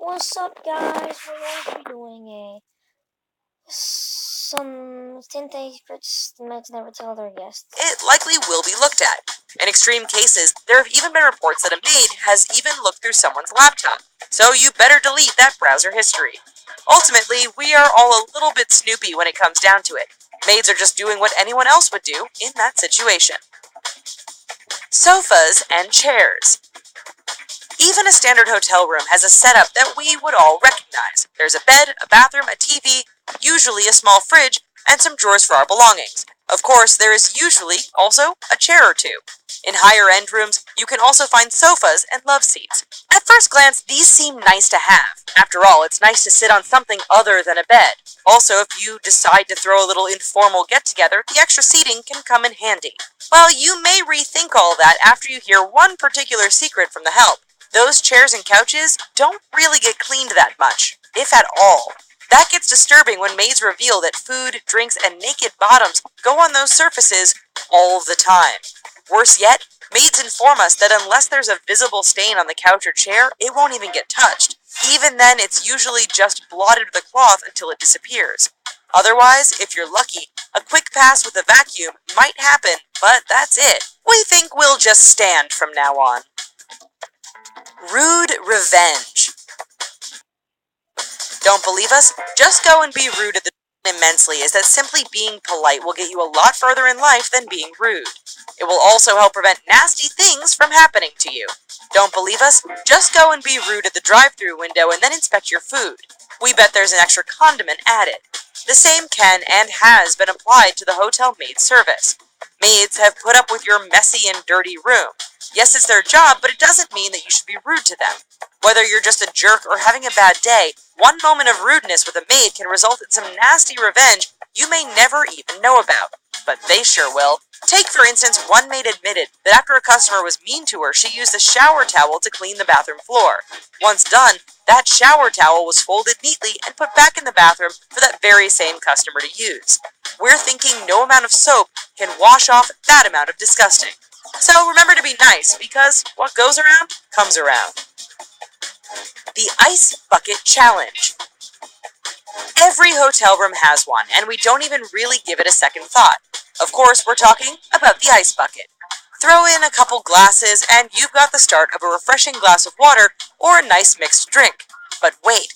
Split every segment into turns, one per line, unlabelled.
What's up, guys? We're going to be doing some 10 things the maids never tell their guests.
It likely will be looked at. In extreme cases, there have even been reports that a maid has even looked through someone's laptop, so you better delete that browser history. Ultimately, we are all a little bit snoopy when it comes down to it. Maids are just doing what anyone else would do in that situation. Sofas and chairs. Even a standard hotel room has a setup that we would all recognize. There's a bed, a bathroom, a TV, usually a small fridge, and some drawers for our belongings. Of course, there is usually also a chair or two. In higher-end rooms, you can also find sofas and love seats. At first glance, these seem nice to have. After all, it's nice to sit on something other than a bed. Also, if you decide to throw a little informal get-together, the extra seating can come in handy. Well, you may rethink all that after you hear one particular secret from the help. Those chairs and couches don't really get cleaned that much, if at all. That gets disturbing when maids reveal that food, drinks, and naked bottoms go on those surfaces all the time. Worse yet, maids inform us that unless there's a visible stain on the couch or chair, it won't even get touched. Even then, it's usually just blotted with a cloth until it disappears. Otherwise, if you're lucky, a quick pass with a vacuum might happen, but that's it. We think we'll just stand from now on. Rude revenge. Don't believe us? Just go and be rude at the immensely is that simply being polite will get you a lot further in life than being rude. It will also help prevent nasty things from happening to you. Don't believe us? Just go and be rude at the drive-thru window and then inspect your food. We bet there's an extra condiment added. The same can and has been applied to the hotel maid service. Maids have put up with your messy and dirty room. Yes, it's their job, but it doesn't mean that you should be rude to them. Whether you're just a jerk or having a bad day, one moment of rudeness with a maid can result in some nasty revenge you may never even know about. But they sure will. Take, for instance, one maid admitted that after a customer was mean to her, she used a shower towel to clean the bathroom floor. Once done, that shower towel was folded neatly and put back in the bathroom for that very same customer to use. We're thinking no amount of soap can wash off that amount of disgusting. So remember to be nice, because what goes around, comes around. The Ice Bucket Challenge. Every hotel room has one, and we don't even really give it a second thought. Of course, we're talking about the ice bucket. Throw in a couple glasses, and you've got the start of a refreshing glass of water or a nice mixed drink. But wait,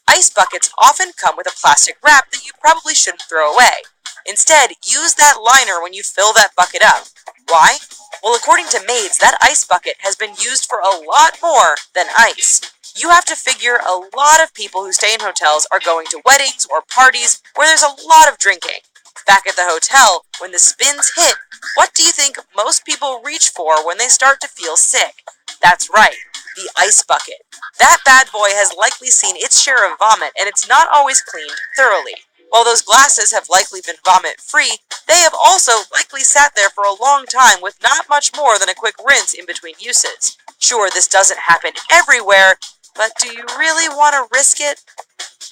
ice buckets often come with a plastic wrap that you probably shouldn't throw away. Instead, use that liner when you fill that bucket up. Why? Well, according to maids, that ice bucket has been used for a lot more than ice. You have to figure a lot of people who stay in hotels are going to weddings or parties where there's a lot of drinking. Back at the hotel, when the spins hit, what do you think most people reach for when they start to feel sick? That's right, the ice bucket. That bad boy has likely seen its share of vomit, and it's not always cleaned thoroughly. While those glasses have likely been vomit-free, they have also likely sat there for a long time with not much more than a quick rinse in between uses. Sure, this doesn't happen everywhere, but do you really want to risk it?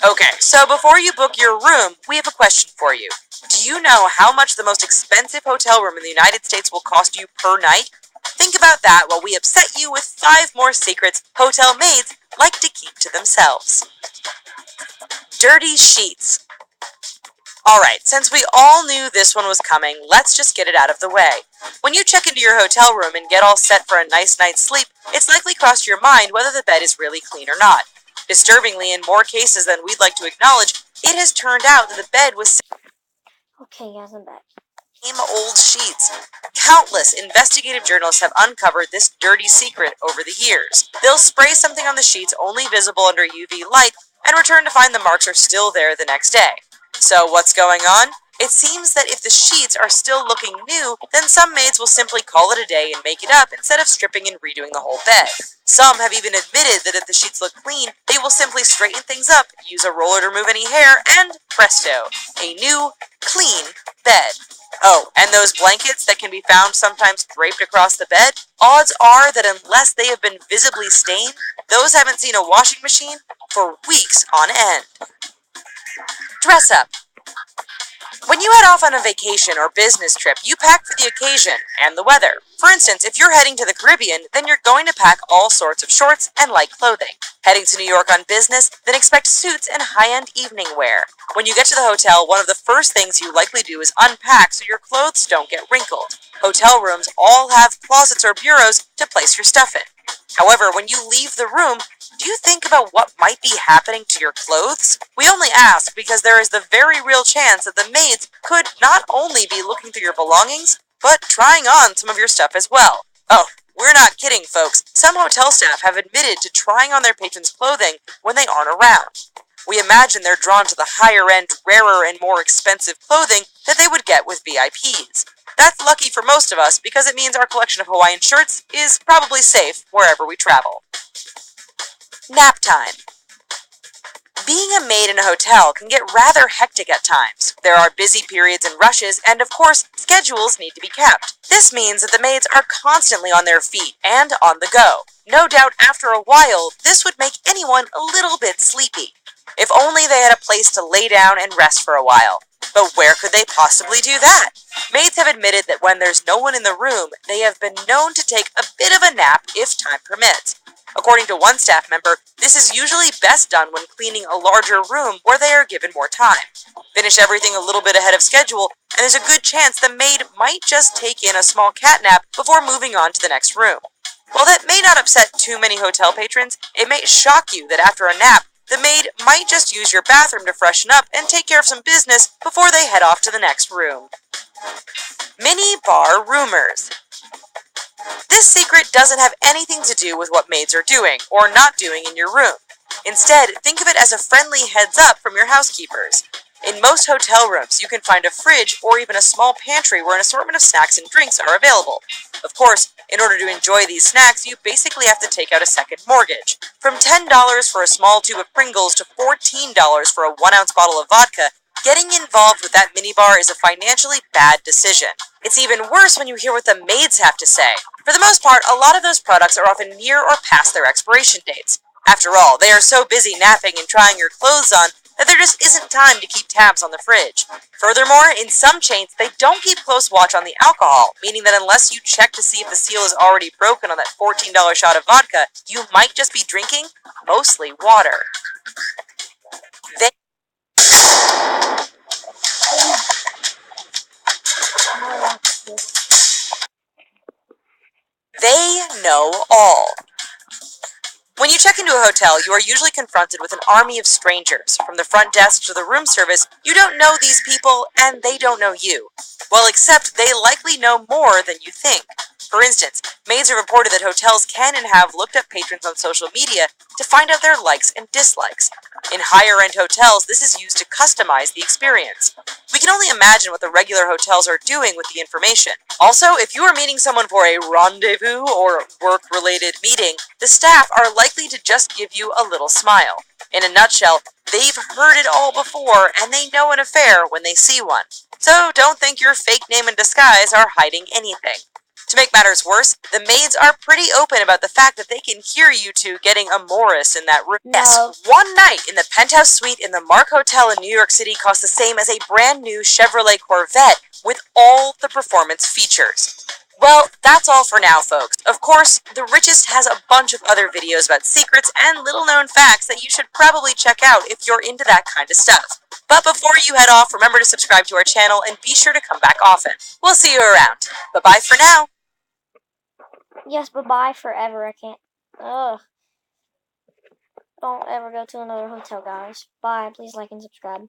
Okay, so before you book your room, we have a question for you. Do you know how much the most expensive hotel room in the United States will cost you per night? Think about that while we upset you with 5 more secrets hotel maids like to keep to themselves. Dirty sheets. Alright, since we all knew this one was coming, let's just get it out of the way. When you check into your hotel room and get all set for a nice night's sleep, it's likely crossed your mind whether the bed is really clean or not. Disturbingly, in more cases than we'd like to acknowledge, it has turned out that the bed was
Okay, guys, I'm back.
same old sheets. Countless investigative journalists have uncovered this dirty secret over the years. They'll spray something on the sheets only visible under UV light and return to find the marks are still there the next day. So what's going on? It seems that if the sheets are still looking new, then some maids will simply call it a day and make it up instead of stripping and redoing the whole bed. Some have even admitted that if the sheets look clean, they will simply straighten things up, use a roller to remove any hair, and presto, a new, clean bed. Oh, and those blankets that can be found sometimes draped across the bed, odds are that unless they have been visibly stained, those haven't seen a washing machine for weeks on end. Dress up. When you head off on a vacation or business trip, you pack for the occasion and the weather. For instance, if you're heading to the Caribbean, then you're going to pack all sorts of shorts and light clothing. Heading to New York on business, then expect suits and high-end evening wear. When you get to the hotel, one of the first things you likely do is unpack so your clothes don't get wrinkled. Hotel rooms all have closets or bureaus to place your stuff in. However, when you leave the room, do you think about what might be happening to your clothes? We only ask because there is the very real chance that the maids could not only be looking through your belongings, but trying on some of your stuff as well. Oh, we're not kidding, folks. Some hotel staff have admitted to trying on their patrons' clothing when they aren't around. We imagine they're drawn to the higher-end, rarer, and more expensive clothing that they would get with VIPs. That's lucky for most of us because it means our collection of Hawaiian shirts is probably safe wherever we travel. Nap time. Being a maid in a hotel can get rather hectic at times. There are busy periods and rushes, and of course, schedules need to be kept. This means that the maids are constantly on their feet and on the go. No doubt after a while, this would make anyone a little bit sleepy. If only they had a place to lay down and rest for a while. But where could they possibly do that? Maids have admitted that when there's no one in the room, they have been known to take a bit of a nap if time permits. According to one staff member, this is usually best done when cleaning a larger room where they are given more time. Finish everything a little bit ahead of schedule, and there's a good chance the maid might just take in a small cat nap before moving on to the next room. While that may not upset too many hotel patrons, it may shock you that after a nap, the maid might just use your bathroom to freshen up and take care of some business before they head off to the next room. Mini bar rumors. This secret doesn't have anything to do with what maids are doing or not doing in your room. Instead, think of it as a friendly heads up from your housekeepers. In most hotel rooms, you can find a fridge or even a small pantry where an assortment of snacks and drinks are available. Of course, in order to enjoy these snacks, you basically have to take out a second mortgage. From $10 for a small tube of Pringles to $14 for a 1-ounce bottle of vodka, getting involved with that minibar is a financially bad decision. It's even worse when you hear what the maids have to say. For the most part, a lot of those products are often near or past their expiration dates. After all, they are so busy napping and trying your clothes on that there just isn't time to keep tabs on the fridge. Furthermore, in some chains, they don't keep close watch on the alcohol, meaning that unless you check to see if the seal is already broken on that $14 shot of vodka, you might just be drinking mostly water. They know all. When you check into a hotel, you are usually confronted with an army of strangers. From the front desk to the room service, you don't know these people and they don't know you. Well, except they likely know more than you think. For instance, maids have reported that hotels can and have looked up patrons on social media to find out their likes and dislikes. In higher-end hotels, this is used to customize the experience. We can only imagine what the regular hotels are doing with the information. Also, if you are meeting someone for a rendezvous or work-related meeting, the staff are likely to just give you a little smile. In a nutshell, they've heard it all before and they know an affair when they see one. So don't think your fake name and disguise are hiding anything. To make matters worse, the maids are pretty open about the fact that they can hear you two getting amorous in that room.
No.
Yes, one night in the penthouse suite in the Mark Hotel in New York City cost the same as a brand new Chevrolet Corvette with all the performance features. Well, that's all for now, folks. Of course, The Richest has a bunch of other videos about secrets and little-known facts that you should probably check out if you're into that kind of stuff. But before you head off, remember to subscribe to our channel and be sure to come back often. We'll see you around. Bye-bye for now.
Yes, bye-bye forever. I can't. Ugh. Don't ever go to another hotel, guys. Bye. Please like and subscribe.